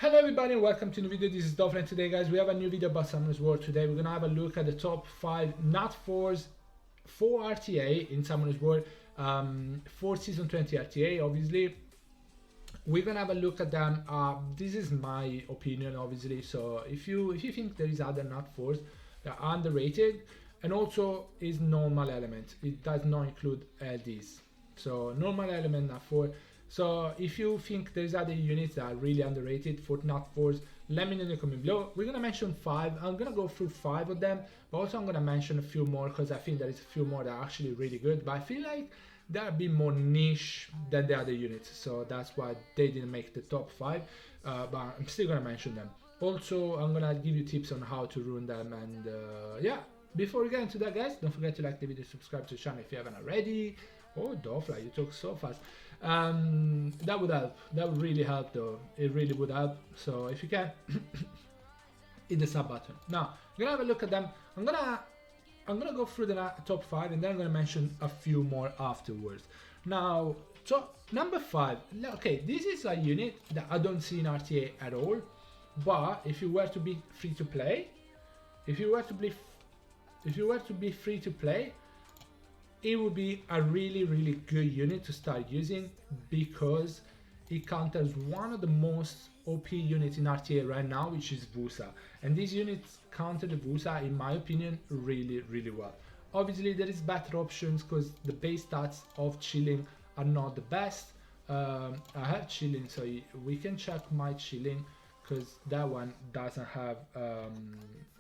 Hello everybody and welcome to the video. This is Dov, and today guys we have a new video about Summoner's War. Today we're gonna have a look at the top 5 not 4s for RTA in Summoner's War for season 20 RTA. Obviously we're gonna have a look at them. This is my opinion obviously, so if you think there is other not 4s that are underrated, and also is normal element, it does not include LDs, so normal element not 4. So if you think there's other units that are really underrated for not 4s, let me know in the comment below. We're gonna mention 5. I'm gonna go through 5 of them, but also I'm gonna mention a few more because I think there is a few more that are actually really good, but I feel like they're a bit more niche than the other units, so that's why they didn't make the top 5, but I'm still gonna mention them. Also, I'm gonna give you tips on how to ruin them, and yeah. Before we get into that guys, don't forget to like the video, subscribe to the channel if you haven't already. Oh, Dofla, you talk so fast. That would help. That would really help though. It really would help. So if you can, hit the sub button. Now, we're gonna have a look at them. I'm gonna go through the top 5 and then I'm gonna mention a few more afterwards. Now, so number 5. Okay, this is a unit that I don't see in RTA at all. But if you were to be free to play, if you were to be free to play, it would be a really good unit to start using because it counters one of the most OP units in RTA right now, which is Vusa, and these units counter the Vusa in my opinion really well. Obviously there is better options because the base stats of chilling are not the best. I have chilling, so we can check my chilling because that one doesn't have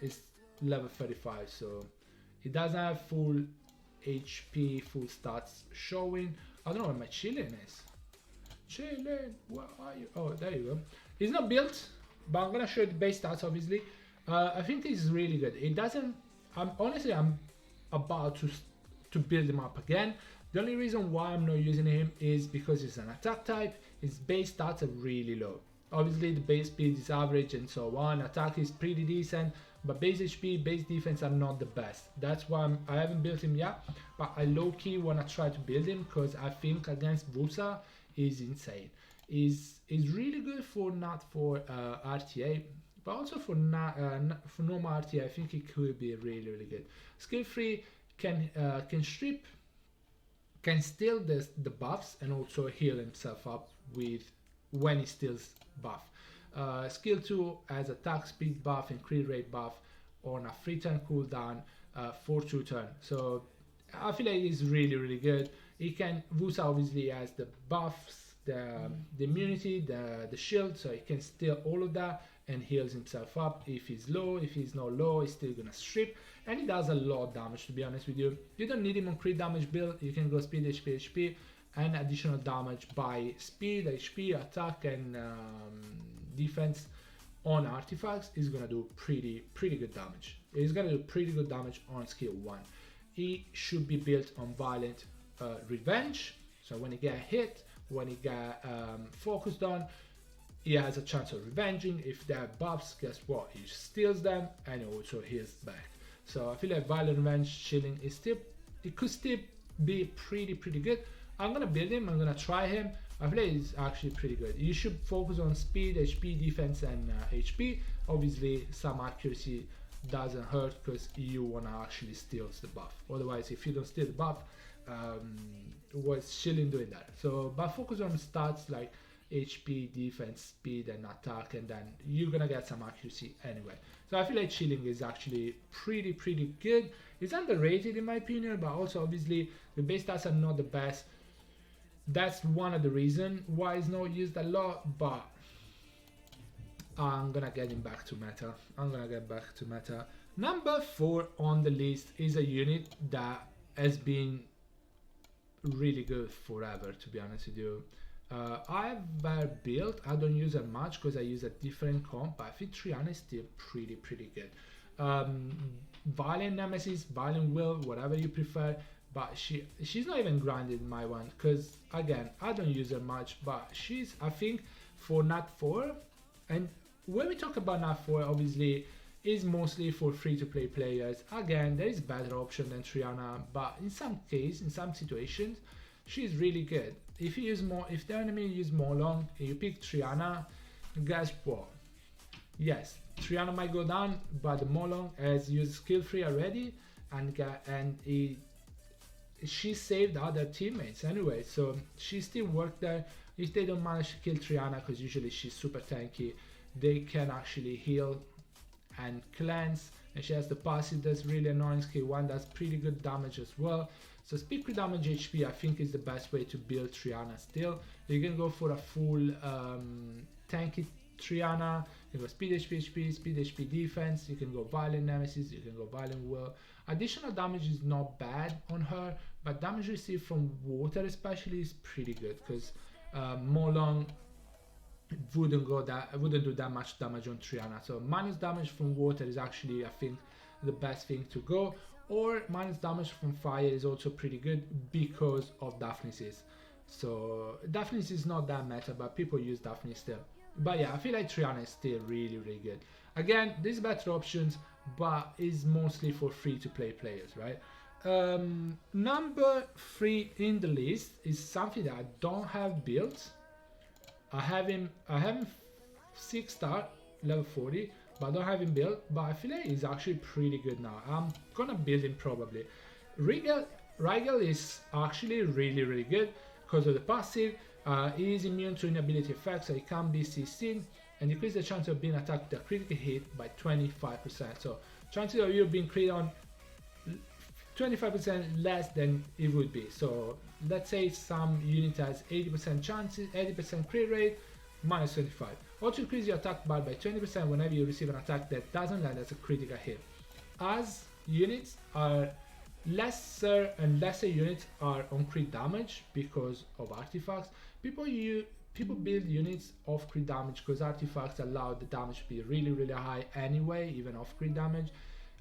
it's level 35, so it doesn't have full HP, full stats showing. I don't know where my chilling is. Chilling, where are you? Oh, there you go. It's not built, but I'm gonna show you the base stats obviously. I think this is really good. It doesn't, honestly I'm about to build him up again. The only reason why I'm not using him is because it's an attack type. His base stats are really low. Obviously the base speed is average and so on. Attack is pretty decent, but base HP, base defense are not the best. That's why I haven't built him yet, but I low-key want to try to build him because I think against Vusa is insane. Is really good for not for RTA, but also for for normal RTA. I think it could be really good. Skill 3 can strip, can steal the buffs, and also heal himself up with when he steals buff. Skill 2 has attack speed buff and crit rate buff on a 3 turn cooldown for 2 turn. So I feel like it's really good. It can, Vusa obviously has the buffs, the immunity, the shield, so he can steal all of that and heals himself up. If he's low, if he's not low, he's still gonna strip, and he does a lot of damage, to be honest with you. You don't need him on crit damage build. You can go speed, HP, and additional damage by speed, HP, attack, and defense on artifacts. Is gonna do pretty good damage. It's gonna do pretty good damage on skill 1. He should be built on violent revenge, so when he get hit, when he get focused on, he has a chance of revenging. If there are buffs, guess what, he steals them and also heals back. So I feel like violent revenge chilling is still, it could still be pretty good. I'm gonna build him, I'm gonna try him. I feel like he's actually pretty good. You should focus on speed, HP, defense, and HP. Obviously some accuracy doesn't hurt because you wanna actually steal the buff. Otherwise, if you don't steal the buff, what's chilling doing that? So, but focus on stats like HP, defense, speed, and attack, and then you're gonna get some accuracy anyway. So I feel like chilling is actually pretty good. It's underrated in my opinion, but also obviously the base stats are not the best. That's one of the reasons why it's not used a lot, but I'm gonna get him back to meta. I'm gonna get back to meta. Number 4 on the list is a unit that has been really good forever, to be honest with you. I've built, I don't use it much because I use a different comp, but I think Triana is still pretty good. Violent Nemesis, Violent Will, whatever you prefer, but she's not even grounded in my one because again I don't use her much, but she's, I think, for not 4, and when we talk about not 4 obviously is mostly for free-to-play players. Again, there is better option than Triana, but in some case, in some situations, she's really good. If you use more, if the enemy use more long, you pick Triana, guess what? Yes, Triana might go down, but the Molong has used skill 3 already, and she saved other teammates anyway, so she still worked there. If they don't manage to kill Triana, because usually she's super tanky, they can actually heal and cleanse, and she has the passive that's really annoying. Skill 1 does pretty good damage as well. So speed crit damage HP I think is the best way to build Triana still. You can go for a full tanky Triana, you can go speed HP, speed HP defense, you can go violent nemesis, you can go violent will. Additional damage is not bad on her, but damage received from water especially is pretty good, because Molong wouldn't do that much damage on Triana. So minus damage from water is actually I think the best thing to go, or minus damage from fire is also pretty good because of Daphnesis. So Daphnesis is not that meta, but people use Daphne still. But yeah, I feel like Triana is still really good. Again, there's better options, but is mostly for free to play players, right? Number 3 in the list is something that I don't have built. I have him 6 star, level 40, but I don't have him built, but I feel like he's actually pretty good now. I'm gonna build him probably. Rigel is actually really good because of the passive. He is immune to inability effects, so he can be CC'd, and decrease the chance of being attacked with a critical hit by 25%. So chances of you being crit on 25% less than it would be. So let's say some unit has 80% chances, 80% crit rate, minus 25. Also increase your attack bar by 20% whenever you receive an attack that doesn't land as a critical hit. As units are lesser and lesser units are on crit damage because of artifacts. People build units of crit damage because artifacts allow the damage to be really high anyway, even off crit damage.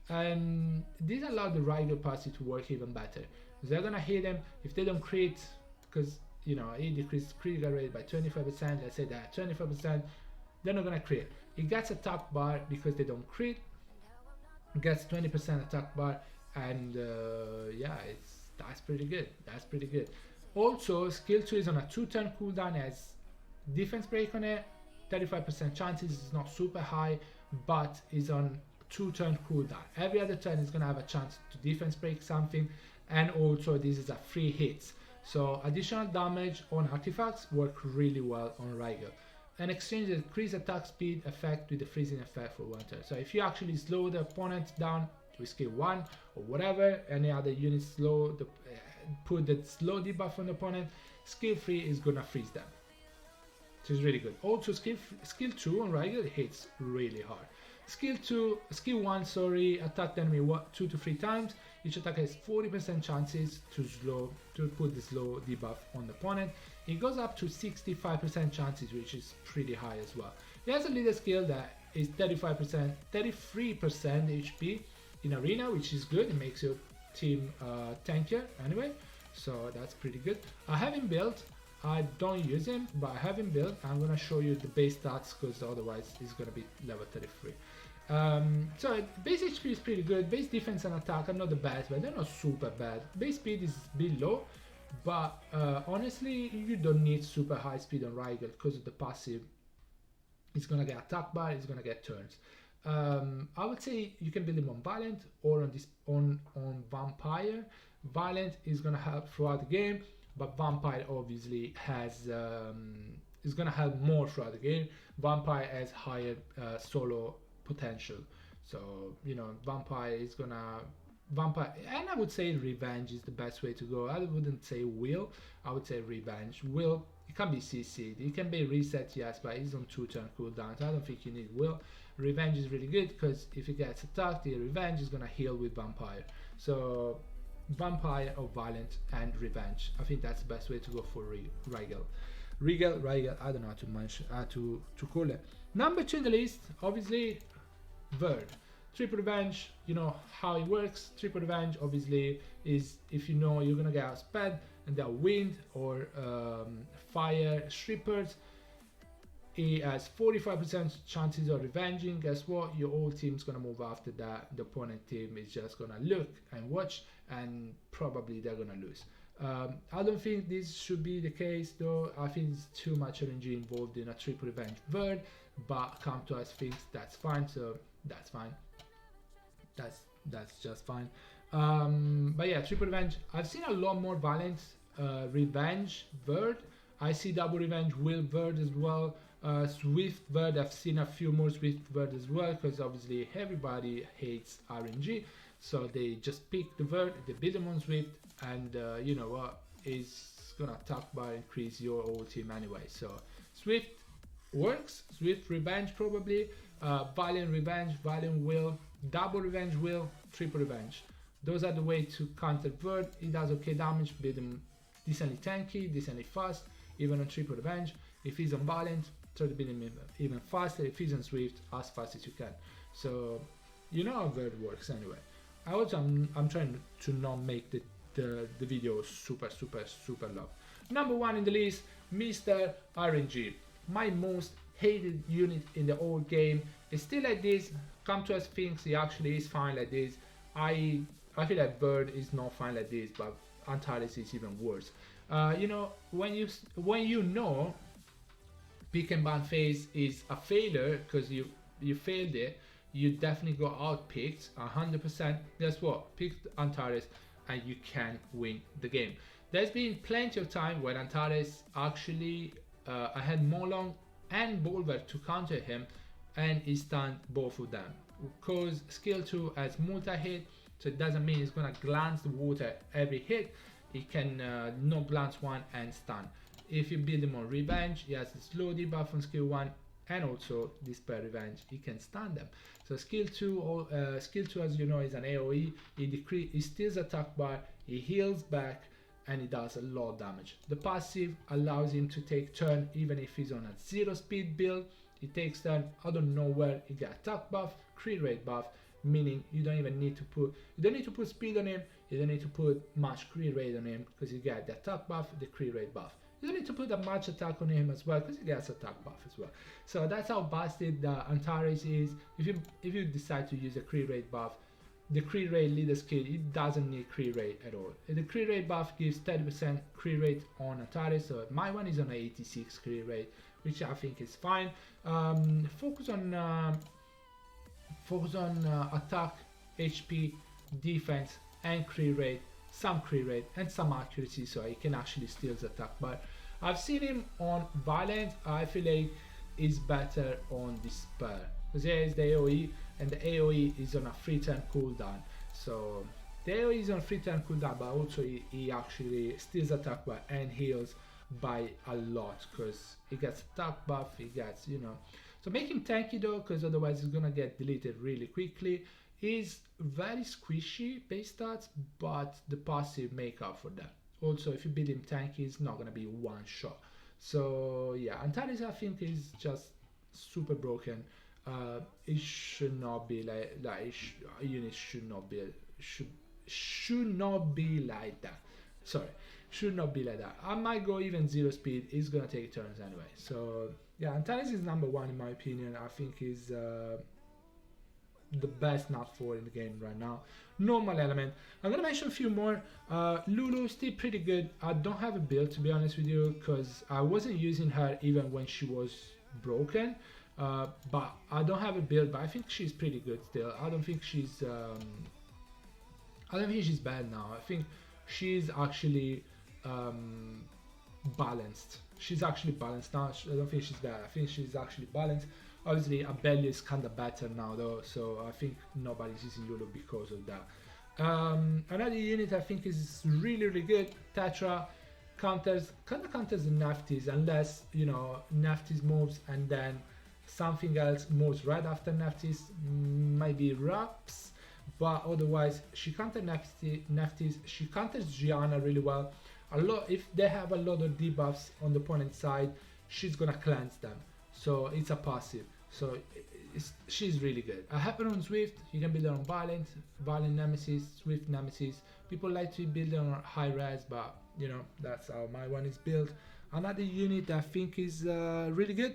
And these allow the Rigel passive to work even better. So they're gonna hit them if they don't crit, because you know it decreases critical rate by 25%. Let's say that 25%, they're not gonna crit. It gets attack bar because they don't crit. It gets 20% attack bar, and yeah, that's pretty good. That's pretty good. Also, skill 2 is on a 2-turn cooldown. It has defense break on it. 35% chances is not super high, but is on 2-turn cooldown. Every other turn is gonna have a chance to defense break something, and also this is a free hits. So additional damage on artifacts work really well on Rigel. And exchange the increased attack speed effect with the freezing effect for 1 turn. So if you actually slow the opponent down with skill 1 or whatever, any other unit slow put the slow debuff on the opponent, skill 3 is gonna freeze them. So it's really good. Also skill 2 on Rigel hits really hard. Skill 1, sorry, attack the enemy 2 to 3 times. Each attack has 40% chances to put the slow debuff on the opponent. It goes up to 65% chances, which is pretty high as well. It has a leader skill that is 33% HP in arena, which is good. It makes your team tankier anyway, so that's pretty good. I have him built. I don't use him, but I have him built. I'm gonna show you the base stats because otherwise it's gonna be level 33. So base HP is pretty good. Base defense and attack are not the best, but they're not super bad. Base speed is a bit low, but honestly you don't need super high speed on Rigel because of the passive. It's gonna get attack bar, it's gonna get turns. I would say you can build him on Violent or on Vampire. Violent is gonna help throughout the game, but Vampire obviously has is gonna help more throughout the game. Vampire has higher solo potential, so you know Vampire, and I would say Revenge is the best way to go. I wouldn't say Will, I would say Revenge. Will, it can be CC'd, it can be reset, yes, but it's on 2-turn cooldown, so I don't think you need Will. Revenge is really good because if it gets attacked, the Revenge is gonna heal with Vampire. So Vampire or Violent and Revenge, I think that's the best way to go for Rigel. Rigel, I don't know how to call it. Number 2 in the list, obviously, Verd. Triple Revenge, you know how it works. Triple Revenge obviously is if you know you're gonna get outsped and they're wind or fire strippers. he has 45% chances of revenging. Guess what? Your whole team's gonna move after that. The opponent team is just gonna look and watch, and probably they're gonna lose. I don't think this should be the case though. I think it's too much RNG involved in a triple revenge Verd, but come to us thinks that's fine, so that's fine. That's just fine. But yeah, triple revenge. I've seen a lot more Valiant revenge Verd. I see double revenge will Verd as well. Swift Verd, I've seen a few more Swift Verd as well, because obviously everybody hates RNG, so they just pick the Verd, they build them on Swift, and you know what, is gonna attack bar increase your whole team anyway. So Swift works, Swift revenge probably, Valiant revenge, Valiant will, double revenge will, triple revenge. Those are the way to counter Verd. It does okay damage, build him decently tanky, decently fast, even on triple revenge. If he's on Valiant, try to build him even faster. If he's on Swift, as fast as you can. So you know how Verd works anyway. I'm trying to not make the video super long. Number 1 in the list, Mr. RNG. My most hated unit in the whole game. It's still like this. Come to us thinks he actually is fine like this. I feel like Verd is not fine like this, but Antares is even worse. You know, when you know pick and ban phase is a failure because you failed it, you definitely go out picked 100%. Guess what? Pick Antares and you can win the game. There's been plenty of time when Antares actually I had Molong and Bolver to counter him, and he stunned both of them. Because skill 2 has multi-hit, so it doesn't mean he's gonna glance the water every hit. He can not glance one and stun. If you build him on revenge, he has the slow debuff on skill 1 and also Despair Revenge, he can stun them. So skill 2, as you know, is an AoE. He steals attack bar, he heals back, and he does a lot of damage. The passive allows him to take turn even if he's on a 0 speed build. He takes turn out of nowhere. He gets attack buff, crit rate buff, meaning you don't even need to put speed on him. You don't need to put much crit rate on him because you get the attack buff, the crit rate buff. You don't need to put that much attack on him as well because he gets attack buff as well. So that's how busted Antares is. If you decide to use a crit rate buff, the crit rate leader skill, it doesn't need crit rate at all. The crit rate buff gives 30% crit rate on Antares, so my one is on 86 crit rate, which I think is fine. Focus on attack, HP, defense, and crit rate, some crit rate, and some accuracy, so he can actually steal the attack. But I've seen him on Violent. I feel like he's better on Despair because here is the AoE, and the AoE is on a 3 turn cooldown. So the AoE is on 3 turn cooldown, but also he actually steals attack bar and heals by a lot because he gets attack buff, he gets, you know. So make him tanky though, because otherwise he's gonna get deleted really quickly. He's very squishy base stats, but the passive make up for that. Also, if you build him tanky, he's not gonna be one shot. So yeah, Antares I think is just super broken. It should not be a unit should not be like that. Sorry, should not be like that. I might go even 0 speed. He's gonna take turns anyway. So yeah, Antares is number 1 in my opinion. I think he's the best nut 4 in the game right now. Normal element. I'm gonna mention a few more. Lulu still pretty good. I don't have a build to be honest with you because I wasn't using her even when she was broken. But I don't have a build, but I think she's pretty good still. I don't think she's bad now. I think she's actually balanced. She's actually balanced now. I don't think she's bad. I think she's actually balanced. Obviously, Abelia is kind of better now though, so I think nobody's using Lulu because of that. Another unit I think is really good. Tetra counters the Naftis unless, you know, Naftis moves and then something else moves right after Naftis, maybe Raps, but otherwise she counters Naftis. She counters Triana really well. If they have a lot of debuffs on the opponent side, she's gonna cleanse them. So it's a passive. So she's really good. I have her on Swift. You can build her on Violent Nemesis, Swift Nemesis. People like to build her on high res, but you know that's how my one is built. Another unit that I think is really good,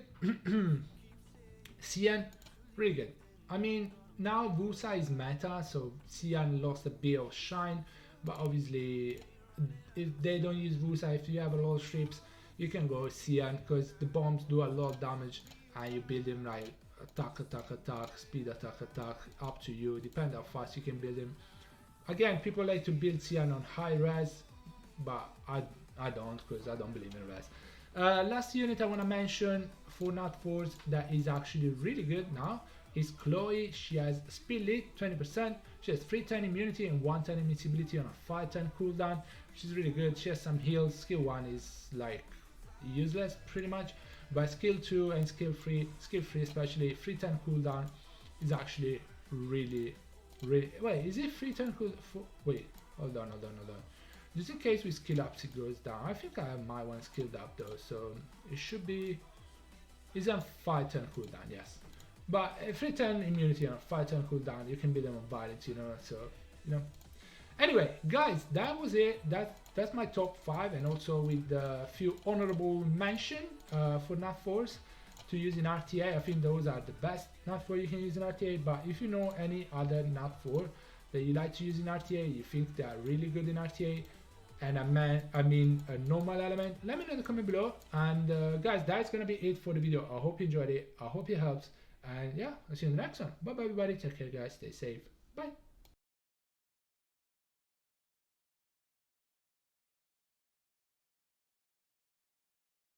Cyan, really good. I mean, now Wusa is meta, so Cyan lost a bit of shine, but obviously if they don't use Wusa, if you have a lot of strips, you can go Cyan because the bombs do a lot of damage and you build him like attack, attack, attack, speed, attack, attack, up to you, depend how fast you can build him. Again, people like to build Cyan on high res, but I don't, because I don't believe in res. Last unit I want to mention for Nat Force that is actually really good now is Chloe. She has speed lead 20%, she has 310 immunity and 110 invincibility on a 510 cooldown, which is really good. She has some heals. Skill 1 is like useless pretty much, but skill 2 and skill 3 especially 310 cooldown is actually really wait, is it 310 cooldown? Wait, hold on. Just in case we skill up it goes down. I think I have my one skilled up though, so it should be, it's on 510 cooldown, yes. But 310 immunity on 510 cooldown, you can beat them on violence, you know, so, you know. Anyway, guys, that was it. That's my top 5, and also with a few honorable mention for Nat Force to use in RTA. I think those are the best Nat 4 you can use in RTA, but if you know any other Nat 4 that you like to use in RTA, you think they are really good in RTA, and I mean a normal element, let me know in the comment below. And guys, that's gonna be it for the video. I hope you enjoyed it, I hope it helps, and yeah, I'll see you in the next one. Bye bye everybody, take care guys, stay safe, bye.